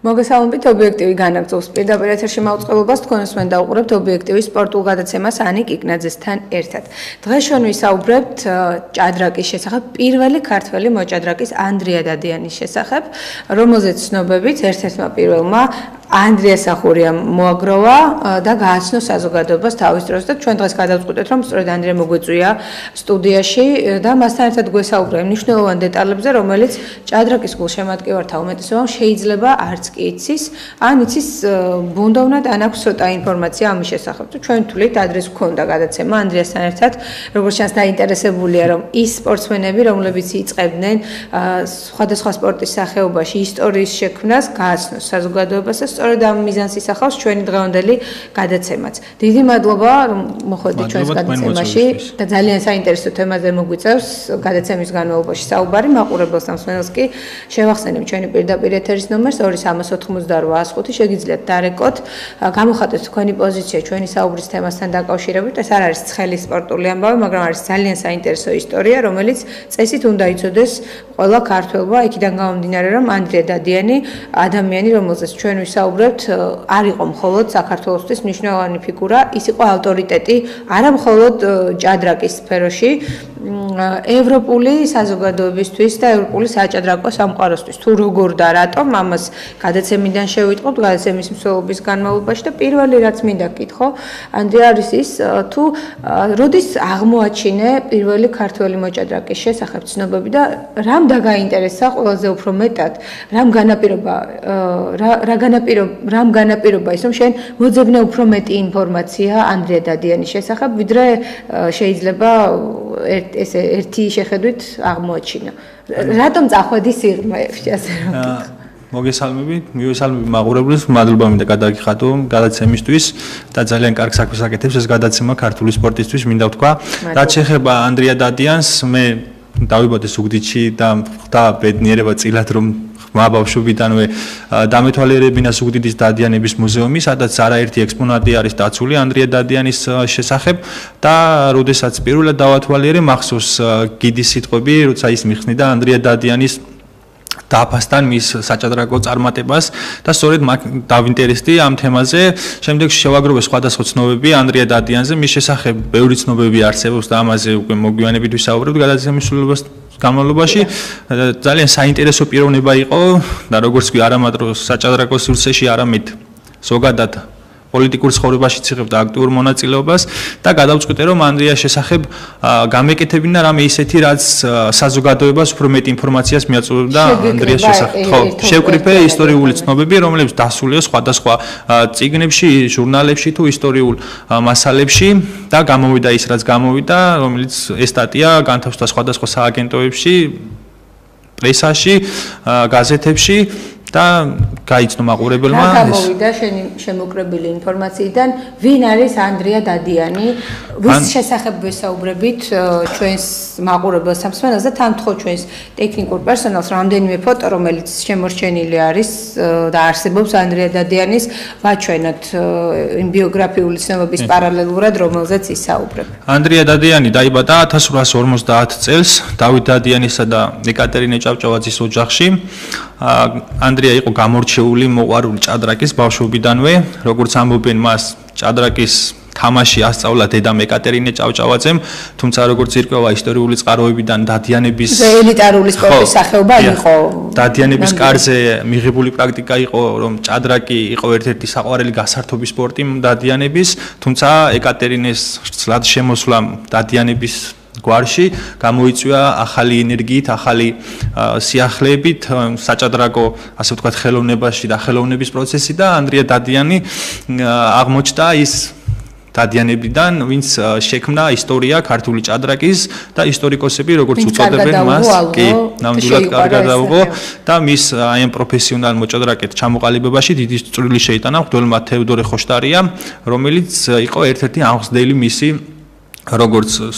მოგესალმებით ობიექტივი განაგრძობს პირდაპირ ეთერში მაუწყებლობას თქვენს მენ დავუყურებთ ობიექტივი სპორტულ გადაცემას ანი კიკნაძესთან ერთად. დღეს ჩვენ ვისაუბრებთ ჭადრაკის შესახებ, პირველი ქართველი მოჭადრაკის ანდრია დადიანის შესახებ, რომელზეც ცნობებით ერთ-ერთმა პირველმა ანდრია სახურიამ მოაგროვა და გააცნო საზოგადოებას თავის დროს და ჩვენ დღეს გადავწყვიტეთ რომ სწორედ ანდრია მოგვიწვია სტუდიაში და მასთან ერთად გვესაუბრა იმ მნიშვნელოვან დეტალებზე, რომელიც ჭადრაკის გულშემატკივართა უმეტესობამ შეიძლება არც კი იცის, ან იცის ბუნდოვნად ან აქვს ცოტა ინფორმაცია ამის შესახებ. ჩვენ თვლით ადრეს გქონდა გადაცემა ანდრიასთან ერთად, როგორც ჩანს დაინტერესებულია რომ ის სპორტსმენები, რომლებიც იწყებდნენ სხვადასხვა სპორტის სახეობაში ისტორიის შექმნას, გააცნოს საზოგადოებას და სწორედ ამ მიზანს ისახავს ჩვენი დღევანდელი გადაცემაც. დიდი მადლობა რომ მოხვედით ჩვენს გადაცემაში და ძალიან საინტერესო თემაზე მოგვიწევს გადაცემის განმავლობაში საუბარი. მაყურებელს და მსმენელს კი შევახსენებ ჩვენი პირდაპირ ეთერის ნომერს 23885. შეგიძლიათ დარეკოთ, გამოხატეთ თქვენი პოზიცია ჩვენი საუბრის თემასთან დაკავშირებით. ეს არ არის ცხელი სპორტული ამბავი, მაგრამ არის ძალიან საინტერესო ისტორია, რომელიც წესით უნდა იცოდეს ყველა ქართველმა, იქიდან გამომდინარე, რომ ანდრია დადიანი ადამიანი, რომელზეც ჩვენ ვისაუბრებთ, არ იყო მხოლოდ საქართველოსთვის მნიშვნელოვანი ფიგურა, ის იყო ავტორიტეტი არა მხოლოდ ჭადრაკის სფეროში, ევროპული საზოგადოებისთვის და ევროპული საჭადრაკო სამყაროსთვის. თუ როგორ და რატომ ამას გადაცემიდან შევიტყობთ, გადაცემის მსვლელობის განმავლობაში და პირველი რაც მინდა გკითხო, ანდრია არის ის, თუ როდის აღმოაჩინე პირველი ქართველი მოჭადრაკის შესახებ ცნობები და რამ დაგაინტერესა ყველაზე უფრო მეტად, რამ განაპირობა ის, რომ შენ მოძებნე უფრო მეტი ინფორმაცია ანდრია დადიანის შესახებ, ვიდრე შეიძლება ერთი შეხედვით აღმოაჩინა. რატომ წახვედი სიღრმეებში, ასე რომ ვკითხო? მივესალმები მაყურებელს, მადლობა მინდა გადაგიხადო გადაცემისთვის და ძალიან კარგ საქმეს აკეთებს ეს გადაცემა ქართული სპორტისთვის, მინდა ვთქვა. რაც შეეხება ანდრია დადიანს, მე დავიბადე ზუგდიდში და ხვდა ბედნიერება წილად რომ ხმა ბავშვობიდანვე დამეთვალიერებინა ზუგდიდის დადიანების მუზეუმი, სადაც არაერთი ექსპონატი არის დაცული ანდრია დადიანის შესახებ და როდესაც პირველად დავათვალიერე მახსოვს გიდის სიტყვები, როცა ის მიხსნიდა ანდრია დადიანის დაფასთან მის საჭადრაკო წარმატებას და სწორედ დავინტერესდი ამ თემაზე. შემდეგში შევაგროვე სხვადასხვა ცნობები ანდრია დადიანზე, მის შესახებ ბევრი ცნობები არსებობს და ამაზე უკვე მოგვიანებით ვისაუბრებთ გადაცემის განმავლობაში. ძალიან საინტერესო პიროვნება იყო და როგორც კი არამატრო საჭადრაკო სივრცეში, არამედ ზოგადად პოლიტიკურ ცხოვრებაშიც იღებდა აქტიურ მონაწილეობას და გადავწყვიტე რომ ანდრიას შესახებ გამეკეთებინა რამე ისეთი, რაც საზოგადოებას უფრო მეტ ინფორმაციას მიაწვდომდა ანდრიას შესახებ. ხო, შევკრიფე ისტორიული ცნობები, რომლებიც დასულია სხვადასხვა წიგნებში, ჟურნალებში თუ ისტორიულ მასალებში და გამოვიდა ის, რაც გამოვიდა, რომელიც ეს სტატია განთავსდა სხვადასხვა სააგენტოებში, პრესაში, გაზეთებში და გაიცნო მაყურებელმა ეს. გამოვიდა შენი შემოკრებილი ინფორმაციიდან, ვინ არის ანდრია დადიანი, ვის შესახებ ვესაუბრებით ჩვენს მაყურებელს სამსმენელს და თან თხოვ ჩვენს ტექნიკურ პერსონალს რამდენიმე ფოტო, რომელიც შემორჩენილი არის და არსებობს ანდრია დადიანის, ვაჩვენოთ იმ ბიოგრაფიული ცნობების პარალელურად, რომელზეც ისაუბრებ. ანდრია დადიანი დაიბადა 1850 წელს დავით დადიანისა და ეკატერინე ჭავჭავაძის ოჯახში. ანდრია იყო გამორჩეული მოყვარული ჭადრაკის ბავშვობიდანვე, როგორც ამბობენ მას ჭადრაკის თამაში ასწავლა დედამ ეკატერინე ჭავჭავაძემ, თუმცა როგორც ირკვევა ისტორიული წყაროებიდან დადიანების ელიტარული სპორტის სახეობა იყო. დადიანების კარზე მიღებული პრაქტიკა იყო, რომ ჭადრაკი იყო ერთ-ერთი საყვარელი გასართობი სპორტი დადიანების, თუმცა ეკატერინეს ცლად შემოსვლამ დადიანების გვარში გამოიწვია ახალი ენერგიით, ახალი სიახლეებით საჭადრაკო, ასე ვთქვათ, ხელოვნებაში და ხელოვნების პროცესი და ანდრია დადიანი აღმოჩნდა ის დადიანებიდან, ვინც შექმნა ისტორია ქართული ჭადრაკის და ისტორიკოსები, როგორც უწოდებენ მას, კი, ნამდვილად კარგად დაუღო და მის აი ამ პროფესიონალ მოჭადრაკეთ ჩამოყალიბებაში დიდი წვლილი შეიტანა მღვდელმა თევდორე ხოშტარიამ, რომელიც იყო ერთ-ერთი აღმზრდელი მისი როგორც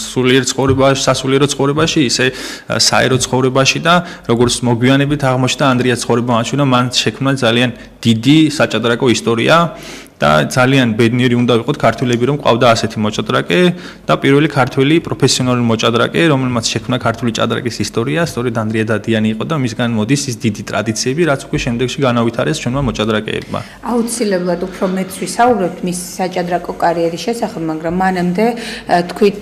სასულიერო ცხოვრებაში, ისე საერო ცხოვრებაში და როგორც მოგვიანებით აღმოჩნდა ანდრიას ცხოვრება, მან შექმნა ძალიან დიდი საჭადრაკო ისტორია და ძალიან ბედნიერი უნდა ვიყოთ ქართველები, რომ ყავდა ასეთი მოჭადრაკე და პირველი ქართველი პროფესიონალი მოჭადრაკე, რომელმაც შექმნა ქართული ჭადრაკის ისტორია, სწორედ ანდრია დადიანი იყო და მისგან მოდის ის დიდი ტრადიციები, რაც უკვე შემდეგში განავითარეს ჩვენმა მოჭადრაკეებმა. აუცილებლად უფრო მეც ვისაუბრებთ მის საჭადრაკო კარიერის შესახებ, მაგრამ მანამდე თქვით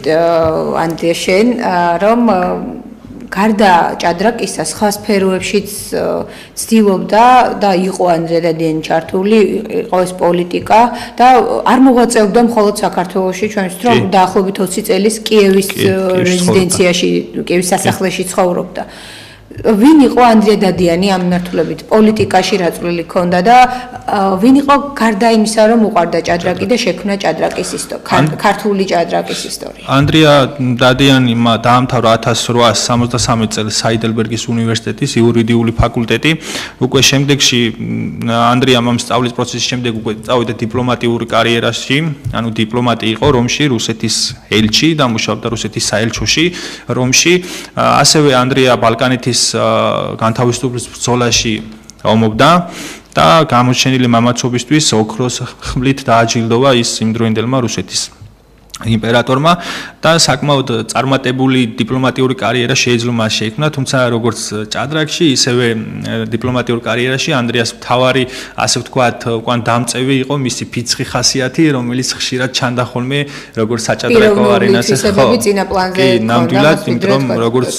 ანდრია შენ, რომ გარდა ჭადრაკისა სხვა სფეროებშიც ცდილობდა და იყო ანდრია დადიანი ჩართული, იყო ეს პოლიტიკა და არ მოღვაწეობდა მხოლოდ საქართველოში, ჩვენთვის რომ დაახლოებით 20 წელს კიევის რეზიდენციაში, კიევის სასახლეში ცხოვრობდა. ვინ იყო ანდრია დადიანი ამ მიმართულებით პოლიტიკაში რა წვლილი ჰქონდა და ვინ იყო გარდა იმისა რომ უყვარდა ჭადრაკი და შექმნა ჭადრაკის ისტორია ქართული ჭადრაკის ისტორია ანდრია დადიანმა დაამთავრა 1863 წელს ჰაიდელბერგის უნივერსიტეტის იურიდიული ფაკულტეტი უკვე შემდეგში ანდრიამ ამ სწავლის პროცესის შემდეგ უკვე წავიდა დიპლომატიური კარიერაში ანუ დიპლომატი იყო რომში რუსეთის ელჩი და მუშაობდა რუსეთის საელჩოში რომში ასევე ანდრია ბალკანეთის განთავისუფლების ბრძოლაში ომობდა და გამოჩენილი მამაცობისთვის ოქროს ხმლით დააჯილდოვა ის იმდროინდელმა რუსეთის იმპერატორმა და საკმაოდ წარმატებული დიპლომატიური კარიერა შეეძლო მას შეიქმნა, თუმცა როგორც ჭადრაკში, ისევე დიპლომატიურ კარიერაში ანდრიას მთავარი, ასე ვთქვათ, უკან დამწევი იყო მისი ფიცხი ხასიათი, რომელიც ხშირად ჩანდა ხოლმე როგორც საჭადრაკო არენაზე, ხო. კი, ნამდვილად, იმიტომ რომ როგორც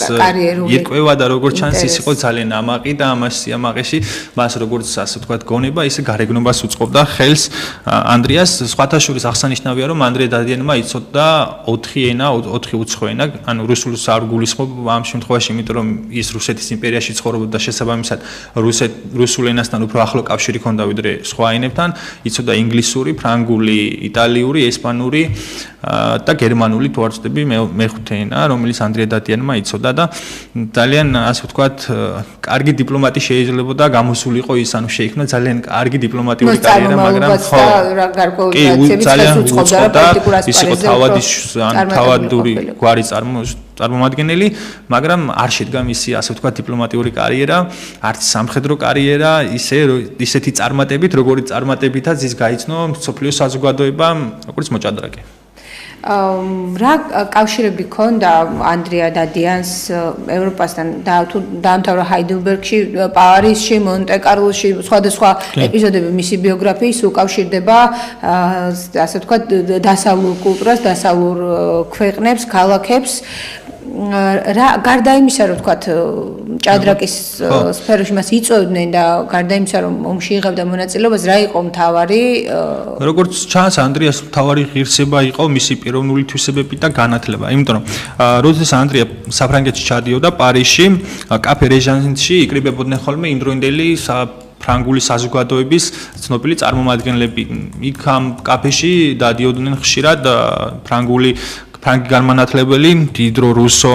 ირკვევა და როგორც ჩანს, ის იყო ძალიან ამაყი და ამას სიამაყეში მას როგორც ასე ვთქვათ, გონება, ისე გარეგნობას უწყობდა ხელს ანდრიას. სხვათა შორის აღსანიშნავია, რომ ანდრია დადიანმა იცოდა 4 ენა, 4 უცხო ენა, ანუ რუსულს არ გულისხმობ ამ შემთხვევაში, იმიტომ რომ ის რუსეთის იმპერიაში ცხოვრობდა და შესაბამისად რუსულ ენასთან უფრო ახლო კავშირი ჰქონდა ვიდრე სხვა ენებთან, იცოდა ინგლისური, ფრანგული, იტალიური, ესპანური და გერმანული თუ არ ვცდები მეხუთე ენა, რომელიც ანდრია დადიანმა იცოდა და ძალიან ასე ვთქვათ, კარგი დიპლომატი შეიძლებოდა გამოსულიყო ის, ანუ შეიქმნა ძალიან კარგი დიპლომატიური კარიერა, მაგრამ ხო, ძალიან უწყობდა ის იყო თავადური გვარი წარმომადგენელი, მაგრამ არ შედგა მისი ასე ვთქვათ დიპლომატიური კარიერა, არც სამხედრო კარიერა, ისეთი წარმატებით, როგორიც წარმატებითაც ის გაიცნო მსოფლიო საზოგადოებამ, როგორც მოჭადრაკე. რა კავშირები ჰქონდა ანდრია დადიანს ევროპასთან დაამთავრა ჰაიდელბერგში, პარიზში, მონტე-კარლოში, სხვადასხვა ეპიზოდები მისი ბიოგრაფიის უკავშირდება ასე ვთქვათ დასავლურ კულტურას, დასავლურ ქვეყნებს, ქალაქებს. რა გარდა იმისა, რომ ვთქვათ ჭადრაკის სფეროში მას იწვევდნენ და გარდა იმისა, რომ ომში იღებდა მონაწილეობას, რა იყო მთავარი? როგორც ჩანს, ანდრიას მთავარი ღირსება იყო მისი პიროვნული თვისებები და განათლება. იმიტომ რომ როდესაც ანდრია საფრანგეთში ჩადიოდა პარიზში, კაფე რეჟანსში იკრიბებოდნენ ხოლმე იმდროინდელი ფრანგული საზოგადოების ცნობილი წარმომადგენლები. იქ ამ კაფეში დადიოდნენ ხშირად ფრანგი განმანათლებელი, დიდრო რუსო,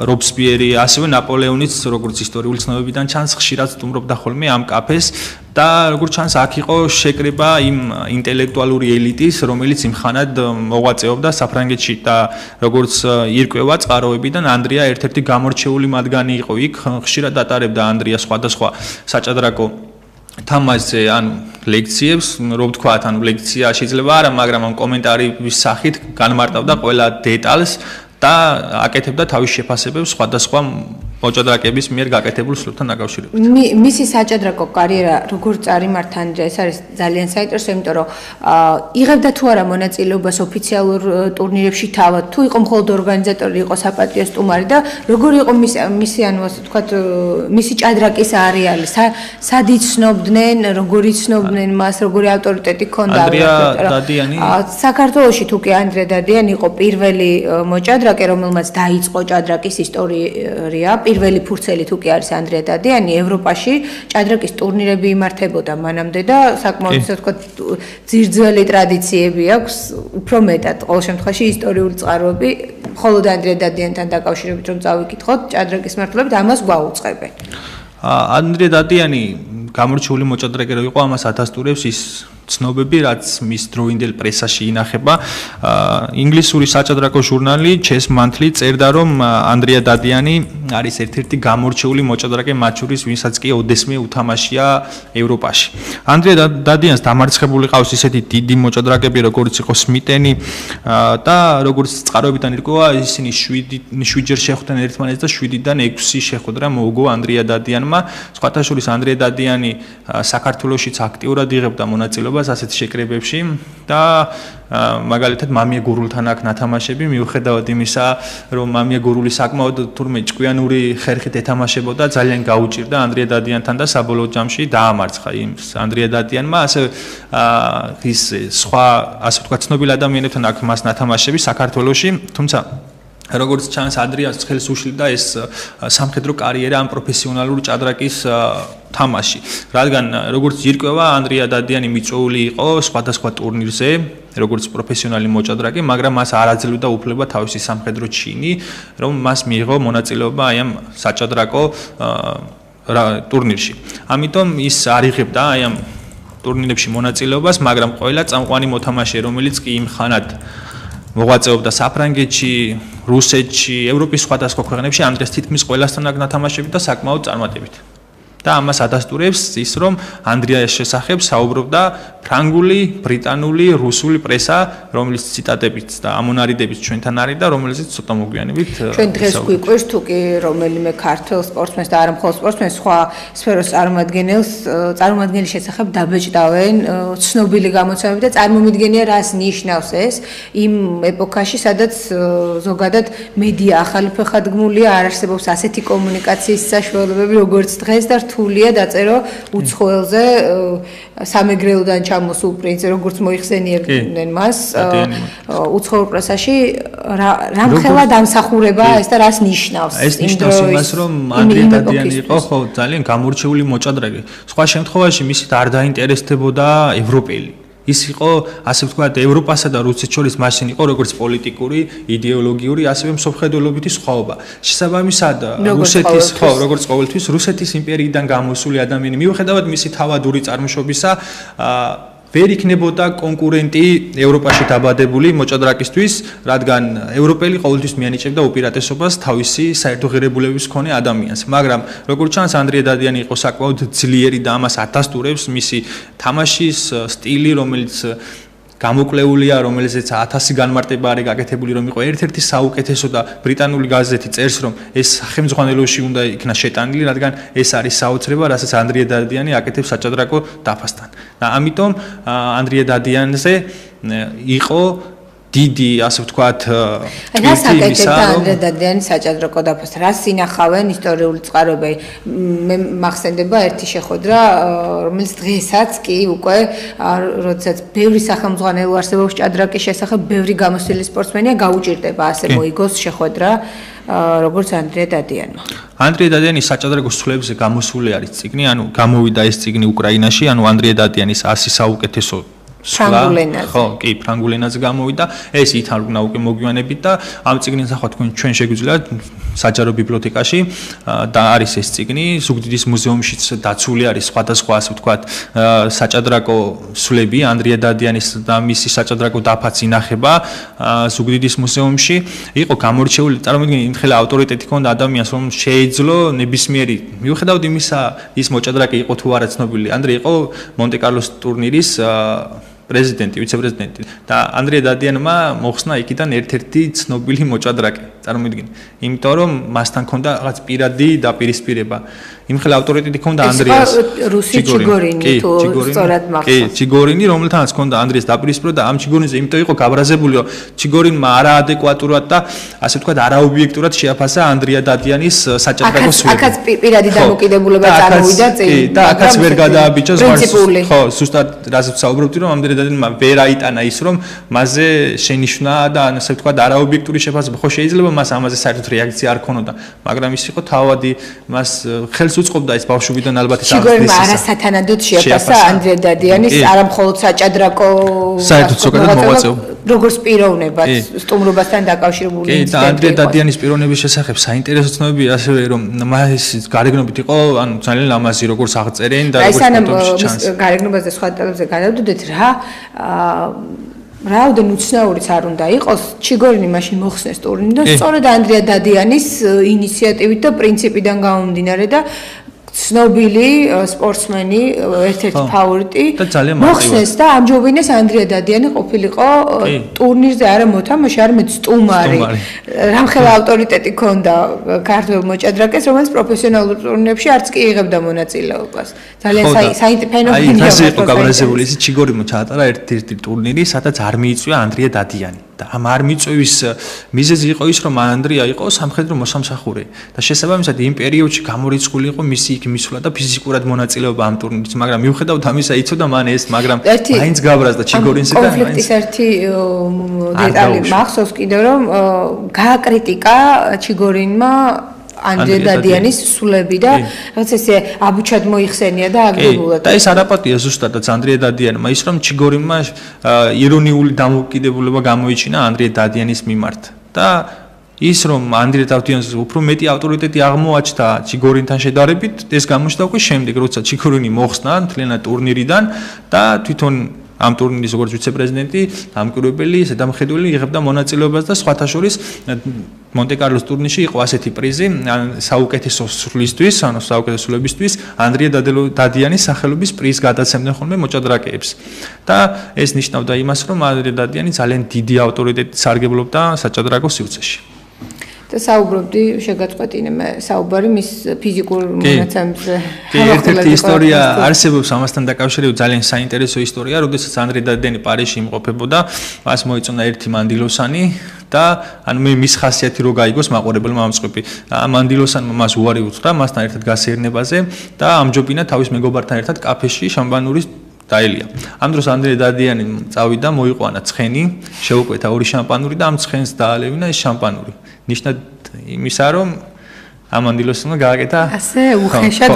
რობსპიერი, ასევე ნაპოლეონიც, როგორც ისტორიული ცნობებიდან ჩანს, ხშირად სტუმრობდა ხოლმე ამ კაფეს და როგორც ჩანს, აქ იყო შეკრება იმ ინტელექტუალური ელიტის, რომელიც იმხანად მოღვაწეობდა საფრანგეთში და როგორც ირკვევა წყაროებიდან, ანდრია ერთ-ერთი გამორჩეული მათგანი იყო იქ, ხშირად ატარებდა ანდრია სხვადასხვა საჭადრაკო თამაშზე, ანუ ლექციებს, რო ვთქვათ, ანუ ლექცია შეიძლება არა, მაგრამ ამ კომენტარის სახით განმარტავდა ყველა დეტალს და აკეთებდა თავის შეფასებებს სხვადასხვა მოჭადრაკეების მიერ გაკეთებულ სრუტთან დაკავშირებით. მისი საჭადრაკო კარიერა როგორ წარიმართა ანდრია, ეს არის ძალიან საინტერესო, იმიტომ რომ იღებდა თუ არა მონაწილეობას ოფიციალურ ტურნირებში თავად, თუ იყო მხოლოდ ორგანიზატორი, იყო საპატიო სტუმარი და როგორ იყო მისი ანუ ასე ვთქვათ, მისი ჭადრაკის არეალი, სად იცნობდნენ, როგორ იცნობდნენ მას, როგორი ავტორიტეტი ჰქონდა ანდრია დადიანი? საქართველოში თუ კი ანდრია დადიანი იყო პირველი მოჭადრაკე, რომელმაც დაიწყო ჭადრაკის ისტორია, პირველი ფურცელი თუ კი არის ანდრია დადიანი, ევროპაში ჭადრაკის ტურნირები იმართებოდა მანამდე და საკმაოდ ისე ვთქვათ ძირძველი ტრადიციები აქვს, უფრო მეტად ყოველ შემთხვევაში ისტორიული წყაროები, მხოლოდ ანდრია დადიანთან დაკავშირებით რომ წავიკითხოთ ჭადრაკის მართლობით, ამას გვაუწყებენ. ანდრია დადიანი გამორჩეული მოჭადრაკე რო იყო, ამას ათასტურებს ის ცნობები, რაც მის დროინდელ პრესაში ინახება. ინგლისური საჭადრაკო ჟურნალი Chess Monthly წერდა, რომ ანდრია დადიანი არის ერთ-ერთი გამორჩეული მოჭადრაკე მათ შორის, ვინცაც კი ოდესმე უთამაშია ევროპაში. ანდრია დადიანს დამარცხებული ყავს ისეთი დიდი მოჭადრაკეები, როგორც იყო სმიტენი და როგორც წყაროებიდან ირკვევა, ისინი 7-ჯერ შეხვდნენ ერთმანეთს და 7-დან 6 შეხვედრა მოუგო ანდრია დადიანმა. სხვათა შორის ანდრია დადიანი საქართველოშიც აქტიურად იღებდა მონაწილეობას ასეთ შეკრებებში და მაგალითად მამია გურულთან აქ ნათამაშები მიუხედავად იმისა, რომ მამია გურული საკმაოდ თურმე ჭკვიანური ხერხით ეთამაშებოდა, ძალიან გაუჭირდა ანდრია დადიანთან და საბოლოო ჯამში დაამარცხა იმ ანდრია დადიანმა. ასე ის სხვა ასე ვთქვათ ცნობილ ადამიანებთან აქ მას ნათამაშები საქართველოში, თუმცა როგორც ჩანს ანდრიას ხელს უშლიდა ეს სამხედრო კარიერა ამ პროფესიონალური ჭადრაკის თამაში, რადგან როგორც ირკვევა ანდრია დადიანი მიწვეული იყო სხვადასხვა ტურნირზე როგორც პროფესიონალი მოჭადრაკე, მაგრამ მას არ აძლევდა უფლება თავისი სამხედრო ჩინი, რომ მას მიიღო მონაწილეობა აი ამ საჭადრაკო ტურნირში. ამიტომ ის არ იღებდა აი ამ ტურნირებში მონაწილეობას, მაგრამ ყველა წამყვანი მოთამაშე, რომელიც კი იმ ხანად მოღვაწეობდა საფრანგეთში, რუსეთში, ევროპის სხვადასხვა ქვეყნებში, ანდრიას თითქმის ყველასთან აქ ნათამაშებით და საკმაოდ წარმატებით. და ამას ადასტურებს ის, რომ ანდრიას შესახებ საუბრობდა ფრანგული, ბრიტანული, რუსული პრესა, რომელიც ციტატებით და ამონარიდებით ჩვენთან არის და რომელიც ცოტა მოგვიანებით ჩვენ დღეს გვიყვირს თუ კი რომელიმე ქართველ სპორტსმენს და არა მხოლოდ სპორტსმენს, სხვა სფეროს წარმომადგენლის შესახებ დაბეჭდავენ ცნობილი გამოცემები და წარმომიდგენია რას ნიშნავს ეს იმ ეპოქაში, სადაც ზოგადად მედია ახალი ფეხადგმულია, არ არსებობს ასეთი კომუნიკაციის საშუალებები, როგორც დღეს და რთულია დაწერო უცხოელზე სამეგრელოდან ჩამოსულ პრინცს, როგორც მოიხსენიებდნენ მას უცხოურ პრესაში, რამხელა დამსახურება ეს და რას ნიშნავს? ეს ნიშნავს იმას, რომ ანდრია დადიანი იყო ხო ძალიან გამორჩეული მოჭადრაკე. სხვა შემთხვევაში მისით არ დაინტერესდებოდა ევროპელი. ის იყო, ასე ვთქვათ, ევროპასა და რუსეთს შორის მაშინ იყო როგორც პოლიტიკური, იდეოლოგიური, ასევე მსოფლმხედველობითი სხვაობა. შესაბამისად, რუსეთის, ხო, როგორც ყოველთვის, რუსეთის იმპერიიდან გამოსული ადამიანი, მიუხედავად მისი თავადური წარმოშობისა, ვერ იქნებოდა კონკურენტი ევროპაში დაბადებული მოჭადრაკისთვის, რადგან ევროპელი ყოველთვის მიანიჭებდა უპირატესობას თავისი საერთო ღირებულებების მქონე ადამიანს. მაგრამ როგორც ჩანს, ანდრია დადიანი იყო საკმაოდ ძლიერი და ამას ადასტურებს მისი თამაშის სტილი, რომელიც გამოკლეულია, რომელზეც 1000 განმარტება არის გაკეთებული, რომ იყო ერთ-ერთი საუკეთესო და ბრიტანული გაზეთი წერს, რომ ეს სახელმძღვანელოში უნდა იქნა შეტანილი, რადგან ეს არის საოცრება, რასაც ანდრია დადიანი აკეთებს საჭადრაკო დაფასთან. და ამიტომ ანდრია დადიანზე იყო დიდი, ასე ვთქვათ, რას აკეთებდა ანდრია დადიანი საჭადრაკო დაფასთან? რას ინახავენ ისტორიული წყაროები? მე მახსენდება ერთი შეხვედრა, რომელიც დღესაც კი უკვე, როდესაც ბევრი სახელმძღვანელო არსებობს ჭადრაკის შესახებ, ბევრი გამოსილი სპორტსმენია გაუჭირდება ასე მოიგოს შეხვედრა, როგორც ანდრია დადიანმა. ანდრია დადიანის საჭადრაკო სულებზე გამოსული არის წიგნი, ანუ გამოვიდა ეს წიგნი უკრაინაში, ანუ ანდრია დადიანის 100 საუკეთესო ფრანგულენაზე. ხო, კი, ფრანგულენაზე გამოვიდა. ეს ითარგმნა უკვე მოგვიანებით და ამ წიგნის ნახვა ჩვენ შეგვიძლია საჯარო ბიბლიოთეკაში და არის ეს წიგნი, ზუგდიდის მუზეუმშიც დაცული არის სხვადასხვა, ასე ვთქვათ, საჭადრაკო სულები, ანდრია დადიანის და მისი საჭადრაკო დაფაც ინახება ზუგდიდის მუზეუმში. იყო გამორჩეული, წარმოიდგინე, იმხელა ავტორიტეტი ჰქონდა ადამიანს, რომ შეეძლო ნებისმიერი, მიუხედავად იმისა, ის მოჭადრაკე იყო თუ არა ცნობილი. ანდრია იყო მონტე-კარლოს ტურნირის პრეზიდენტი, ვიცე-პრეზიდენტი და ანდრია დადიანმა მოხსნა იქიდან ერთ-ერთი ცნობილი მოჭადრაკე. წარმოიდგინე, იმიტომ რომ მასთან ჰქონდა რაღაც პირადი დაპირისპირება. იმხელა ავტორიტეტი ჰქონდა ანდრიას. რუსი ჩიგორინი თუ სწორად მახსოვს. კი, ჩიგორინი, რომელთანაც ჰქონდა ანდრიას დაპირისპირება და ამ ჩიგორინზე იმიტომ იყო გაბრაზებული, რომ ჩიგორინმა არაადეკვატურად და ასე ვთქვათ, არაობიექტურად შეაფასა ანდრია დადიანის საჭადრაკო სულები. აქაც პირადი დამოკიდებულება წარმოვიდა წინ. და აქაც ვერ გადააბიჭა ხო, ზუსტად რაზეც საუბრობდი, რომ ამდენ დადიანმა ვერ აიტანა ის, რომ მასზე შენიშვნა და ასე ვთქვათ, არაობიექტური შეფასება. ხო, შეიძლება მას ამაზე საერთოდ რეაქცია არ ქონოდა, მაგრამ ის იყო თავადი, მას ხელს უწყობდა ეს ბავშვობიდან ალბათ ის აღნიშნეს. ჩიგორინმა არასათანადოდ შეაფასა ანდრია დადიანის არა მხოლოდ საჭადრაკო საერთოდ ზოგადად მოღვაწეობა. როგორც პიროვნებას სტუმრობასთან დაკავშირებული ინციდენტი. კი, და ანდრია დადიანის პიროვნების შესახებ საინტერესო ცნობები ასევე რომ მას გარეგნობით იყო, ანუ ძალიან ლამაზი როგორც აღწერენ და როგორც ფოტოში ჩანს. გარეგნობას და სხვა დეტალებზე გადავდოდეთ რა რაუდენ უცნაურიც არ უნდა იყოს, ჩიგორინი მაშინ მოხსნეს ტურნირში და სწორედ ანდრია დადიანის ინიციატივით და პრინციპიდან გამომდინარე და ცნობილი სპორტსმენი, ერთ-ერთი ფავორიტი მოხსნეს და ამჯობინეს ანდრია დადიანი ყოფილიყო ტურნირზე არა მოთამაშე, არამედ სტუმარი. რამხელა ავტორიტეტი ჰქონდა ქართველ მოჭადრაკეს, რომელიც პროფესიონალურ ტურნირებში არც კი იღებდა მონაწილეობას. ძალიან ფენომენალია. აი, ეს იყო გაბრაზებული, ის ჩიგორიმო ჩაატარა ერთ-ერთი ტურნირი, სადაც არ მიიწვია ანდრია დადიანი. და ამ არ მიწვევის მიზეზი იყო ის, რომ ანდრია იყო სამხედრო მოსამსახურე და შესაბამისად იმ პერიოდში გამორიცხული იყო მისი იქ მისვლა და ფიზიკურად მონაწილეობა ამ ტურნირში, მაგრამ მიუხედავად ამისა იცოდა მან ეს, მაგრამ მაინც გაბრაზდა ჩიგორინსი და კონფლიქტის ერთი დეტალი მახსოვს კიდევ რომ გააკრიტიკა ჩიგორინმა ანდრია დადიანის სულები და რაღაც ესე აბუჩად მოიხსენია და აგებულად. და ეს არაპატია ზუსტადაც ანდრია დადიანმა, ის რომ ჩიგორინმა ირონიული დამოკიდებულება გამოიჩინა ანდრია დადიანის მიმართ. და ის რომ ანდრია დადიანს უფრო მეტი ავტორიტეტი აღმოაჩნდა ჩიგორინთან შედარებით, ეს გამოჩნდა უკვე შემდეგ, როცა ჩიგორინი მოხსნა მთლიანად ტურნირიდან და თვითონ ამ ტურნირის როგორც ვიცე-პრეზიდენტი, დამკვირვებელი, ზედამხედველი იღებდა მონაწილეობას და სხვათა შორის მონტე-კარლოს ტურნირში იყო ასეთი პრიზი საუკეთესო სულისთვის, ანუ საუკეთესო სულებისთვის ანდრია დადიანის სახელობის პრიზს გადაცემდნენ ხოლმე მოჭადრაკეებს. და ეს ნიშნავდა იმას, რომ ანდრია დადიანი ძალიან დიდი ავტორიტეტით სარგებლობდა საჭადრაკო სივრცეში. და საუბრობდი შეგაწყვეტინე მე საუბარი მის ფიზიკურ მონაცემებზე. ერთ-ერთი ისტორია არსებობს ამასთან დაკავშირებით ძალიან საინტერესო ისტორია, როდესაც ანდრია დადიანი პარიზში იმყოფებოდა, მას მოიწონა ერთი მანდილოსანი და ანუ მე მის ხასიათი რო გაიგოს მაყურებელმა ამწყები. მანდილოსანმა მას უარი უთხრა მასთან ერთად გასეირნებაზე და ამჯობინა თავის მეგობართან ერთად კაფეში შამპანურის დაელია. ამ დროს ანდრია დადიანი წავიდა, მოიყვანა ცხენი, შეუკვეთა ორი შამპანური და ამ ცხენს დაალევინა ეს შამპანური. ნიშნად იმისა, რომ ამანდილოსმა გააკეთა ასე უხეშად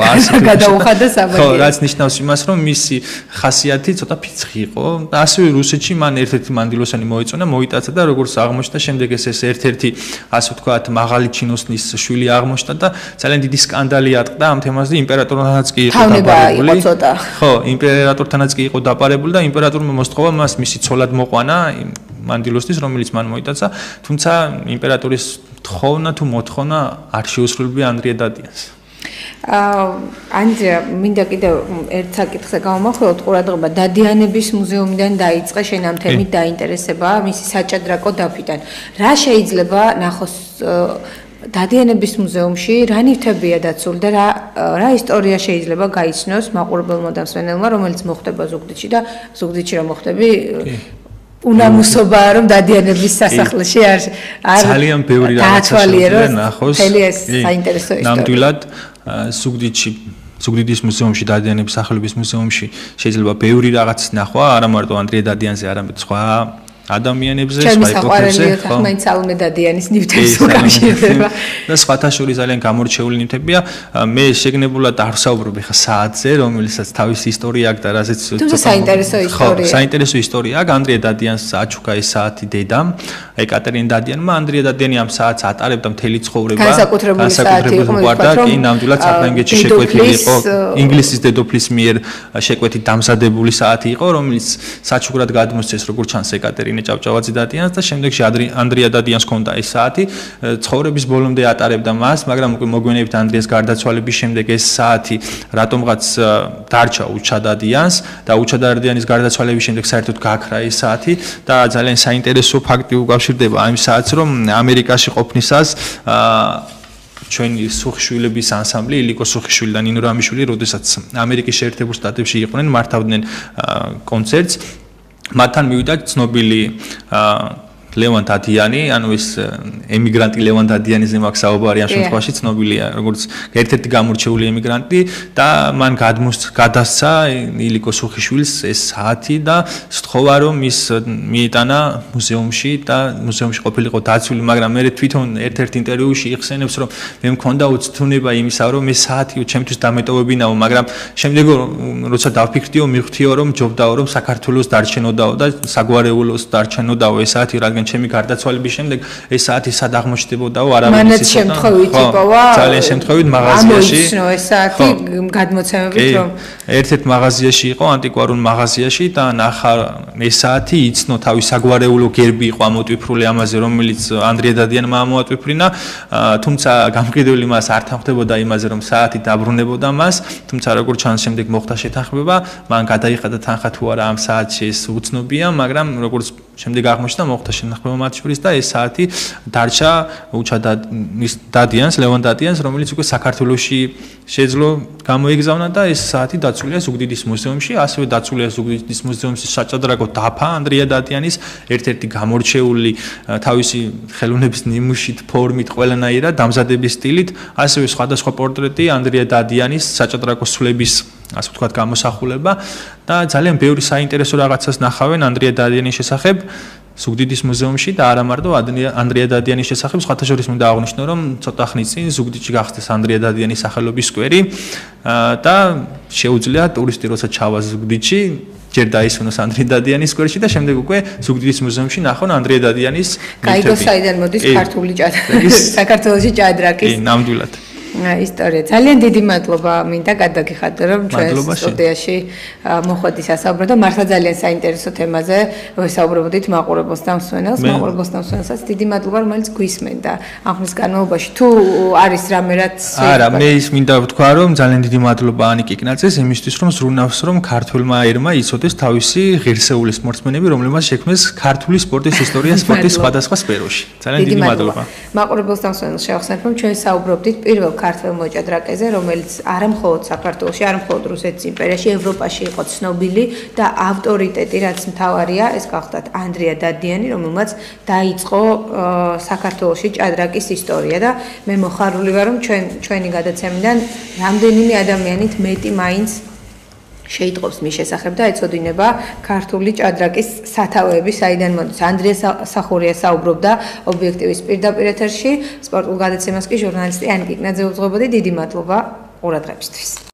გადაუხადა საბაგირო. ხო, რაც ნიშნავს იმას, რომ მისი ხასიათი ცოტა ფიცხი იყო და ასევე რუსეთში მან ერთ-ერთი მანდილოსანი მოიწონა, მოიტაცა და როგორც აღმოჩნდა, შემდეგ ეს ერთ-ერთი ასე ვთქვათ, მაღალი ჩინოსნის შვილი აღმოჩნდა და ძალიან დიდი სკანდალი ატყდა ამ თემაზე იმპერატორთანაც კი იყო დაპარებული. ხო, იმპერატორთანაც კი იყო დაპარებული და იმპერატორმა მოსთხოვა მას მისი ცოლად მოყვანა მანდილოსთვის, რომელიც მან მოიტაცა, თუმცა იმპერატორის თხოვნა თუ მოთხოვნა არ შეუსრულებია ანდრია დადიანს. ანდრია, მინდა კიდევ ერთ საკითხზე გავამახვილოთ, ყურადღება დადიანების მუზეუმიდან დაიწყე შენ ამ თემით დაინტერესება მისი საჭადრაკო დაფიდან. რა შეიძლება ნახოს დადიანების მუზეუმში, რა ნივთებია დაცული და რა ისტორია შეიძლება გაიცნოს მაყურებელმა და მსმენელმა, რომელიც მოხდება ზუგდიდში და ზუგდიდში რომ მოხდები უნამუსობა რომ დადიანების სასახლეში არ ძალიან ბევრი რაღაცა ნახოს. ხელი ეს საინტერესო ისტორია. ნამდვილად ზუგდიდის მუზეუმში, დადიანების სახელობის მუზეუმში შეიძლება ბევრი რაღაც ნახვა, არა მარტო ანდრია დადიანზე, არამედ სხვა ადამიანებზე, სხვა ეპოქებზე, ხო, მაინც ალმე დადიანის ნივთებს უკავშირდება. და სხვათა შორის ძალიან გამორჩეული ნივთებია. მე შეგნებულად არ ვსაუბრობ ხა საათზე, რომელსაც თავისი ისტორია აქვს და რაზეც საინტერესო ისტორია. საინტერესო ისტორია აქვს. ანდრია დადიანს აჩუქა ეს საათი დედამ, ეკატერინე დადიანმა. ანდრია დადიანი ამ საათს ატარებდა მთელი ცხოვრება. განსაკუთრებული საათი იყო, კი, ნამდვილად საფრანგეთში შეკვეთილი იყო, ინგლისის დედოფლის მიერ შეკვეთით დამზადებული საათი იყო, რომელიც საჩუქრად გადმოსცეს, როგორც ჩანს ეკატერინე ჭავჭავაძე დადიანს და შემდეგში ანდრია დადიანს ჰქონდა ეს საათი, ცხოვრების ბოლომდე ატარებდა მას, მაგრამ უკვე მოგვიანებით ანდრიას გარდაცვალების შემდეგ ეს საათი რატომღაც დარჩა უჩა დადიანს და უჩა დადიანის გარდაცვალების შემდეგ საერთოდ გააქრა ეს საათი და ძალიან საინტერესო ფაქტი უკავშირდება ამ საათს, რომ ამერიკაში ყოფნისას ჩვენი სუხიშვილების ანსამბლი ილიკო სუხიშვილი და ნინო რამიშვილი, როდესაც ამერიკის შეერთებულ შტატებში იყვნენ, მართავდნენ კონცერტს. მათთან მივიდა ცნობილი ლევან დადიანი, ანუ ეს ემიგრანტი ლევან დადიანიზე მაქვს საუბარი ამ შემთხვევაში ცნობილია როგორც ერთ-ერთი გამორჩეული ემიგრანტი და მან გადასცა ილიკო სუხიშვილს ეს საათი და სთხოვა რომ ის მიიტანა მუზეუმში და მუზეუმში ყოფილიყო დაცული, მაგრამ მე თვითონ ერთ-ერთ ინტერვიუში იხსენებს რომ მე მქონდა უცდუნება იმისა რომ ეს საათი ჩემთვის დამეტოვებინაო, მაგრამ შემდეგ როცა დავფიქრდიო მივხვდიო რომ ჯობდაო რომ საქართველოს დარჩენოდაო და საგვარეულოს დარჩენოდაო ეს საათი, რადგან ჩემი გარდაცვალების შემდეგ ეს საათი სად აღმოჩნდებოდაო არავის ისე შემთხვევით იპოვა ძალიან შემთხვევით მაღაზიაში ამოიცნო ეს საათი გადმოცემებით რომ ერთ-ერთ მაღაზიაში იყო ანტიკვარულ მაღაზიაში და ნახა ეს საათი იცნო თავის საგვარეულო გერბი იყო ამოტვიფრული ამაზე რომელიც ანდრია დადიანმა ამოატვიფრინა, თუმცა გამყიდველი მას არ თანხმდებოდა იმაზე რომ საათი დაბრუნებოდა მას, თუმცა როგორც ჩანს შემდეგ მოხდა შეთანხმება, მან გადაიხადა თანხა თუ არა ამ საათში ეს უცნობია, მაგრამ როგორც შემდეგ აღმოჩნდა მოხდა შეთანხმება მათ შორის და ეს საათი დარჩა უჩა დადიანს, ლევან დადიანს, რომელიც უკვე საქართველოში შეძლო გამოიგზავნა და ეს საათი დაცულია ზუგდიდის მუზეუმში, ასევე დაცულია ზუგდიდის მუზეუმის საჭადრაკო დაფა ანდრია დადიანის, ერთ-ერთი გამორჩეული თავისი ხელოვნების ნიმუშით, ფორმით, ყველანაირად დამზადების სტილით, ასევე სხვადასხვა პორტრეტი ანდრია დადიანის საჭადრაკო სვლების ასე ვთქვათ გამოსახულება და ძალიან ბევრი საინტერესო რაღაცას ნახავენ ანდრია დადიანის შესახებ ზუგდიდის მუზეუმში და არა მარტო ანდრია დადიანის შესახებ, სხვათა შორის მინდა აღვნიშნო რომ ცოტა ხნის წინ ზუგდიდში გახსნეს ანდრია დადიანის სახელობის სკვერი და შეუძლია ტურისტი როცა ჩავა ზუგდიდში ჯერ დაისვენოს ანდრია დადიანის სკვერში და შემდეგ უკვე ზუგდიდის მუზეუმში ნახონ ანდრია დადიანის გაიგო საიდან მოდის ქართული ჭადრაკი საქართველოში ჭადრაკის ნამდვილად ისტორია. ძალიან დიდი მადლობა მინდა გადაგიხადო რომ ჩვენს სტუდიაში მოხვედი სასაუბრო და მართლა ძალიან საინტერესო თემაზე ვესაუბრებოდით მაყურებელს და მსმენელსაც. დიდი მადლობა რომელიც გვისმენდა ამ ხნის განმავლობაში. თუ არის რამე რაც არა, მე ის მინდა ვთქვა რომ ძალიან დიდი მადლობა ანიკ იკნაძეს იმისთვის რომ ზრუნავს რომ ქართულმა ერმა იცოდეს თავისი ღირსეული სპორტსმენები რომლებმაც შექმნეს ქართული სპორტის ისტორია სპორტის სხვადასხვა სფეროში. ძალიან დიდი მადლობა. მაყურებელს და მსმენელს შევახსენებ რომ ჩვენ საუბრობდით პირველ ქართველ მოჭადრაკეზე, რომელიც არა მხოლოდ საქართველოში, არა მხოლოდ რუსეთის იმპერიაში, ევროპაში იყო ცნობილი და ავტორიტეტი, რაც მთავარია, ეს გახლდათ ანდრია დადიანი, რომელმაც დაიწყო საქართველოში ჭადრაკის ისტორია და მე მოხარული ვარ, რომ ჩვენი გადაცემიდან რამდენიმე ადამიანით მეტი მაინც შეიტყობს მის შესახებ და ეცოდინება ქართული ჭადრაკის სათავეები, საიდან მოდის. ანდრია სახურია საუბრობდა ობიექტივის პირდაპირ ეთერში, სპორტულ გადაცემას კი ჟურნალისტი ანიკ იკნაძე უძღვებოდი. დიდი მადლობა ყურადღებისთვის.